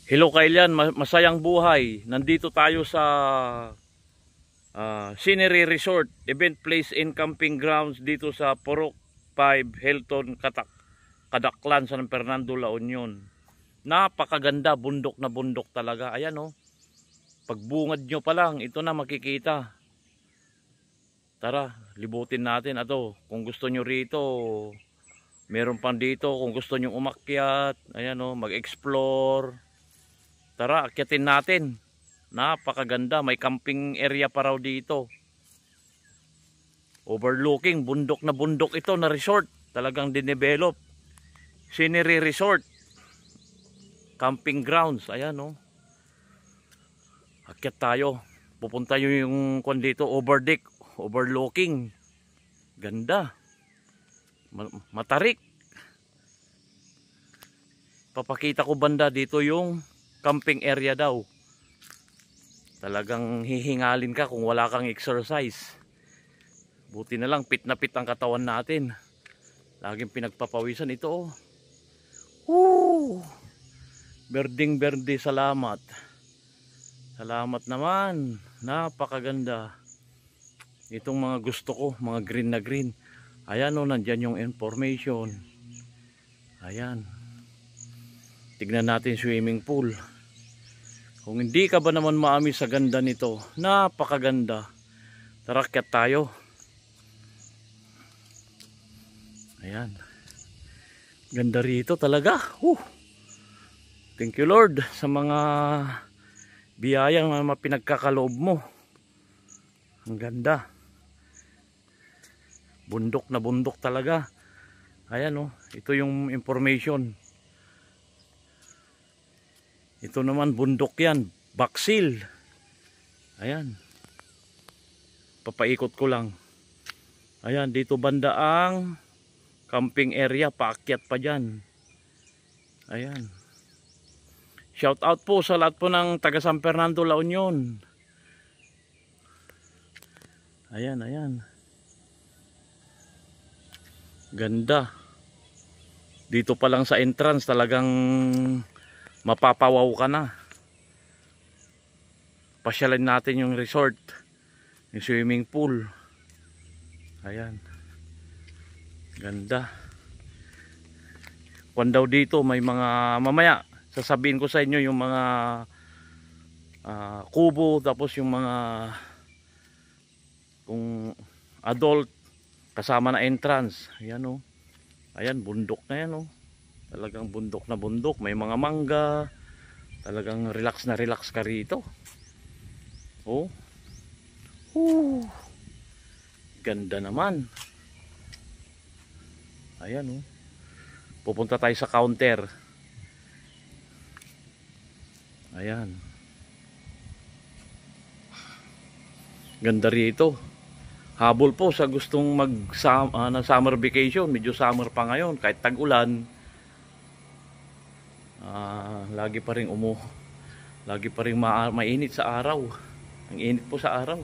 Hello kailan, masayang buhay. Nandito tayo sa Scenery Resort, Event Place and Camping Grounds dito sa Purok 5, Hilton, Kadaklan, San Fernando, La Union. Napakaganda, bundok na bundok talaga. Ayan oh. Pagbungad nyo pa lang, ito na makikita. Tara, libutin natin. Ato, kung gusto nyo rito, meron pa dito. Kung gusto nyo umakyat, ayan oh, mag-explore. Tara, akyatin natin. Napakaganda. May camping area pa raw dito. Overlooking. Bundok na bundok ito na resort. Talagang dinevelop. Scenery Resort. Camping grounds. Ayan o. Akyat tayo. Pupunta yung kung dito. Overdeck. Overlooking. Ganda. Matarik. Papakita ko banda dito yung camping area daw. Talagang hihingalin ka kung wala kang exercise. Buti na lang fit na fit ang katawan natin. Laging pinagpapawisan ito oh. Woo! Berding berde, salamat. Salamat naman. Napakaganda. Itong mga gusto ko, mga green na green. Ayan oh, nandyan yung information. Ayan. Tignan natin swimming pool. Kung hindi ka ba naman maamis sa ganda nito, napakaganda. Tara, akyat tayo. Ayan. Ganda rito talaga. Thank you Lord sa mga biyayang na pinagkakaloob mo. Ang ganda. Bundok na bundok talaga. Ayan oh, ito yung information. Ito naman bundok yan, baksil. Ayan. Papaikot ko lang. Ayan, dito banda ang camping area, paakyat pa dyan. Ayan. Shout out po sa lahat po ng taga San Fernando, La Union. Ayan, ayan. Ganda. Dito pa lang sa entrance talagang mapapawaw ka na. Pasyalan natin yung resort, yung swimming pool. Ayan. Ganda. Kung daw dito may mga, mamaya sasabihin ko sa inyo yung mga kubo, tapos yung mga kung adult kasama na entrance. Ayan oh. Ayan, bundok na yan oh. Talagang bundok na bundok. May mga mangga. Talagang relax na relax ka rito. Oh. Ganda naman. Ayan oh. Pupunta tayo sa counter. Ayan. Ganda rito. Habol po sa gustong summer vacation. Medyo summer pa ngayon. Kahit tag-ulan. Lagi pa rin lagi pa rin mainit sa araw. Ang init po sa araw.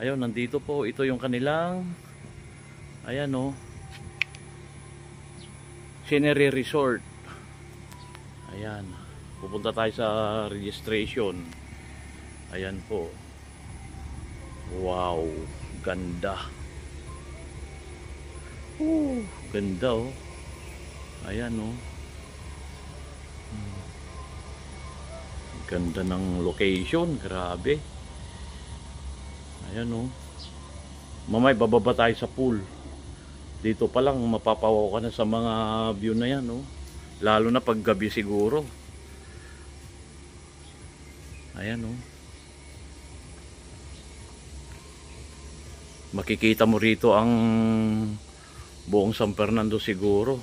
Ayun, nandito po, ito yung kanilang, ayan oh, Scenery Resort. Ayan, pupunta tayo sa registration. Ayan po. Wow, ganda. Ganda oh. Ayan oh. Ganda ng location, grabe. Ayan oh. Mamay bababa tayo sa pool. Dito pa lang mapapawaw ka na sa mga view na yan oh. Lalo na pag gabi siguro. Ayan oh. Makikita mo rito ang buong San Fernando siguro.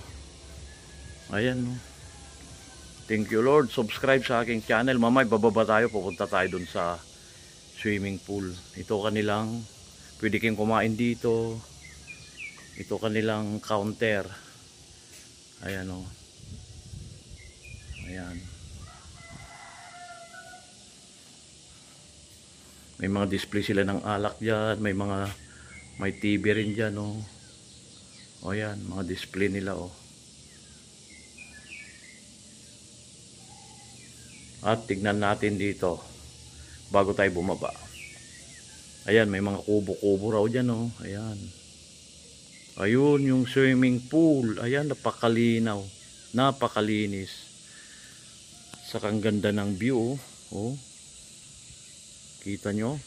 Ayan oh. Thank you Lord. Subscribe sa aking channel. Mamay bababa tayo, pupunta tayo dun sa swimming pool. Ito kanilang, pwede kayong kumain dito. Ito kanilang counter. Ayan o. Ayan. May mga display sila ng alak dyan. May TV rin dyan o. O yan, mga display nila o. At tignan natin dito bago tayo bumaba. Ayan, may mga kubo-kubo raw dyan, oh. Ayan. Ayun, yung swimming pool. Ayan, napakalinaw. Napakalinis. Sakang ganda ng view, oh. Kita nyo?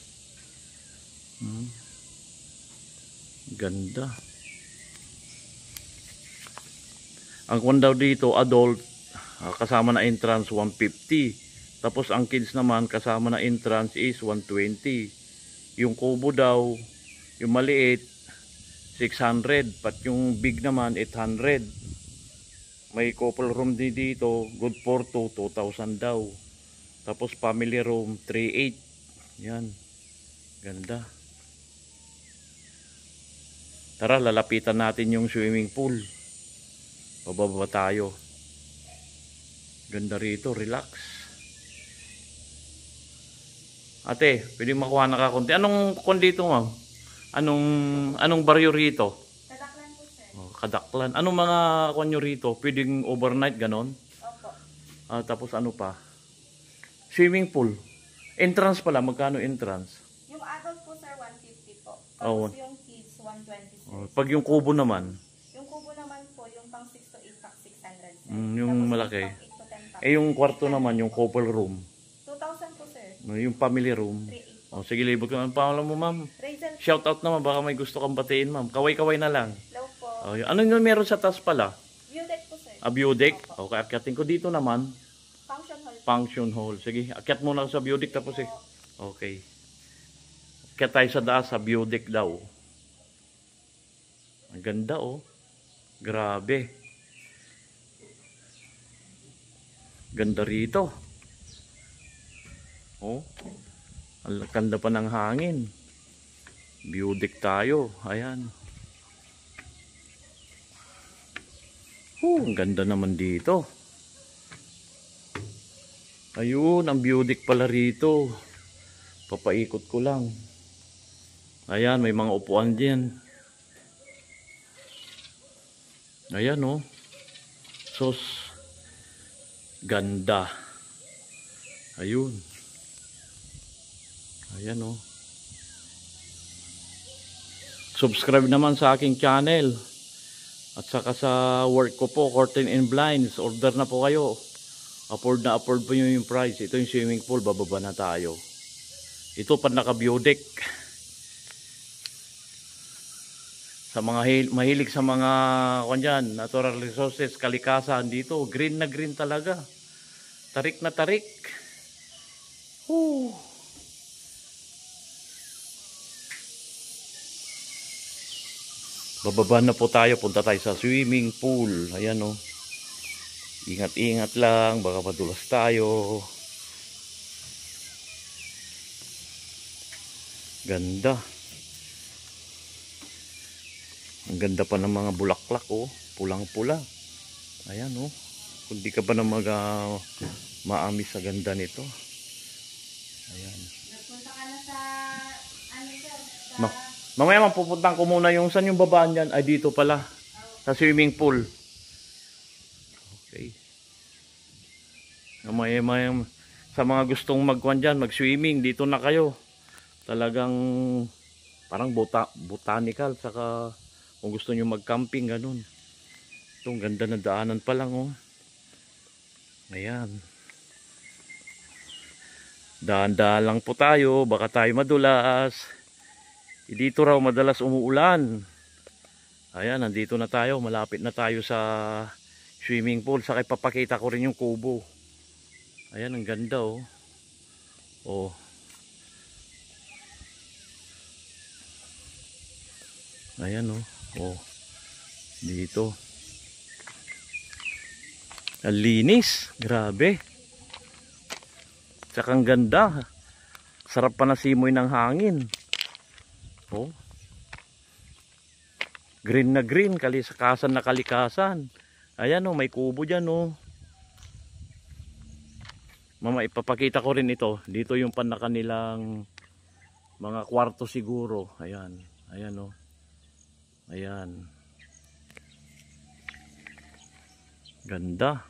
Ganda. Ang kwan daw dito, adult, kasama na entrance 150. Tapos ang kids naman, kasama na entrance is 120. Yung kubo daw, yung maliit, 600. Pat yung big naman, 800. May couple room din dito, good for 2,000 daw. Tapos family room, 3,800. Yan. Ganda. Tara, lalapitan natin yung swimming pool. Bababa tayo. Ganda rito, relax. Ate, pwede makuha na ka konti. Anong dito, ma'am? Anong baryo rito? Kadaklan po, sir. Oh, Kadaklan. Anong mga konyo rito? Pwedeng overnight ganon? Opo. Tapos ano pa? Swimming pool. Entrance pala, magkano entrance? Yung adult po, sir, 150 po. Oh. Tapos yung kids, 120, sir. Oh, pag yung kubo naman? Yung kubo naman po, yung pang 6 to 8 pack, 600, sir. Yung Tapos malaki. Yung pang 8 to 10 pack, Yung kwarto naman, yung couple room. 2,000 po, sir. Yung family room. 3,800. Oh, sige, libot ko. Ang pangalan mo, ma'am? Razel, Shout out naman, baka may gusto kang batiin, ma'am. Kaway-kaway na lang. low po. Oh, ano yung meron sa taas pala? View deck po, sir. View deck? Okay, akyatin ko dito naman. Function hall. Function hall. Sige, akyat muna sa view deck tapos eh. Okay. Akyat tayo sa taas sa view deck daw. Ang ganda, oh. Grabe. Ganda rito. Oh. Ang ganda pa ng hangin. View deck tayo. Ayan. Ang ganda naman dito. Ayun, ang view deck pala rito. Papaikot ko lang. Ayan, may mga upuan diyan. Ayan, oh. Sos. Ganda. Ayun. Ayan, oh. Subscribe naman sa aking channel. At saka sa work ko po, curtain and blinds. Order na po kayo. Afford na afford po yung price. Ito yung swimming pool. Bababa na tayo. Ito pa naka-view deck. Sa mga mahilig sa mga kanyan, natural resources, kalikasan dito. Green na green talaga. Tarik na tarik. Woo! Bababa na po tayo, punta tayo sa swimming pool. Ayan, oh. Ingat-ingat lang, baka madulas tayo. Ganda. Ang ganda pa ng mga bulaklak, oh. Pulang-pula. Ayan, oh. Kung di ka ba na maamis sa ganda nito. Ayan. Nagpunta ka na sa, ano, sir, sa... Mamaya pupuntahan ko muna yung saan yung babaan dyan. Ay, dito pala. Sa swimming pool. Okay. Mamaya sa mga gustong magkuhan dyan, mag-swimming, dito na kayo. Talagang parang botanical. Saka kung gusto nyo mag-camping, ganun. Itong ganda na daanan pa lang, oh. Ayan. Daan-daan lang po tayo. Baka tayo madulas. Dito raw madalas umuulan. Ayan, nandito na tayo. Malapit na tayo sa swimming pool. Saka ipapakita ko rin yung kubo. Ayan, ang ganda, oh. Oh. Ayan, oh. Oh. Dito. Ang linis. Grabe. Saka ang ganda. Sarap pa na simoy ng hangin. Oh. Green na green, kalikasan na kalikasan. Ayan, oh, may kubo dyan, oh. Mama, ipapakita ko rin ito. Dito yung panakanilang mga kwarto siguro. Ayan. Ayan, oh. Ayan. Ganda.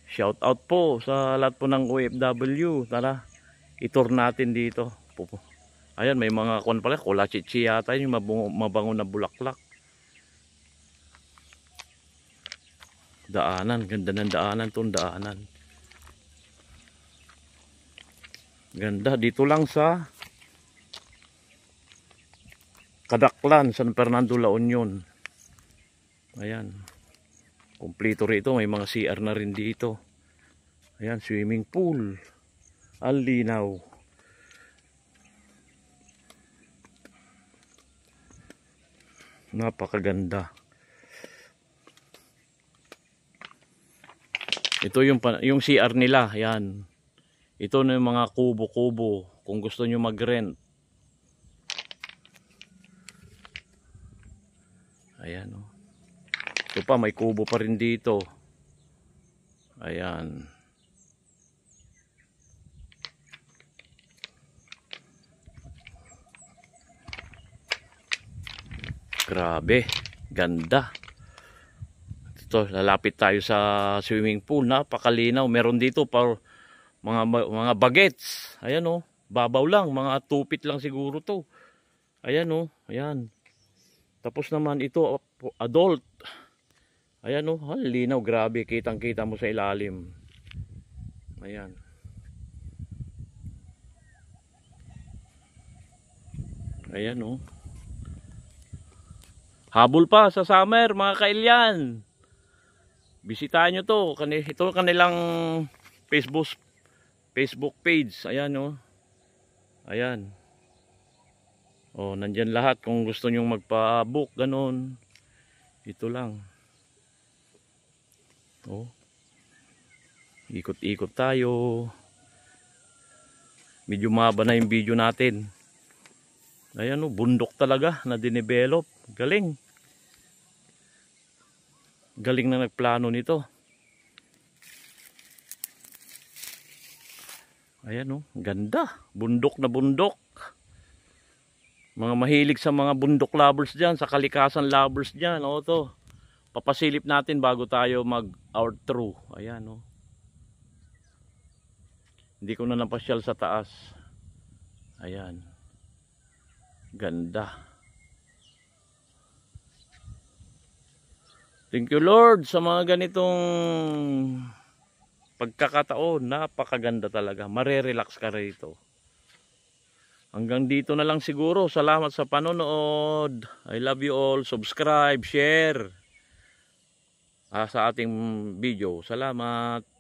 Shout out po sa lahat po ng OFW. Tara, itour natin dito. Ayan, may mga kon pala, kulachichi yata yung mabango na bulaklak. Daanan, ganda ng daanan tong daanan. Ganda dito lang sa Kadaklan, San Fernando, La Union. Ayan. Kompleto rito, may mga CR na rin dito. Ayan, swimming pool. Ang linaw. Napakaganda. Ito yung CR nila, ayan. Ito na yung mga kubo-kubo kung gusto nyo mag-rent. Ayan, oh. Ito pa, may kubo pa rin dito. Ayan. Grabe, ganda. Ito, lalapit tayo sa swimming pool. Napakalinaw. Meron dito pa mga bagets. Ayan, oh. Babaw lang, mga 2 feet lang siguro to. Ayan, oh. Ayan. Tapos naman ito, adult. Ayan, oh, linaw, grabe, kitang-kita mo sa ilalim. Ayan. Ayan, oh. Habol pa sa summer, mga kailyan. Bisitahin nyo to. Ito kanilang Facebook page. Ayan, oh. Ayan. Oh, nandyan lahat kung gusto nyong magpa-book, ganun. Ito lang. Oh. Ikot-ikot tayo. Medyo mahaba na yung video natin. Ayan, oh, bundok talaga na dinevelop. Galing. Galing na nagplano nito. Ayan, oh, ganda. Bundok na bundok. Mga mahilig sa mga bundok lovers dyan, sa kalikasan lovers dyan, o to. Papasilip natin bago tayo mag-outro. Ayan, o. Hindi ko na napasyal sa taas. Ayan. Ganda. Thank you Lord sa mga ganitong pagkakataon. Napakaganda talaga. Marerelax ka rito. Hanggang dito na lang siguro. Salamat sa panonood. I love you all. Subscribe, share sa ating video. Salamat.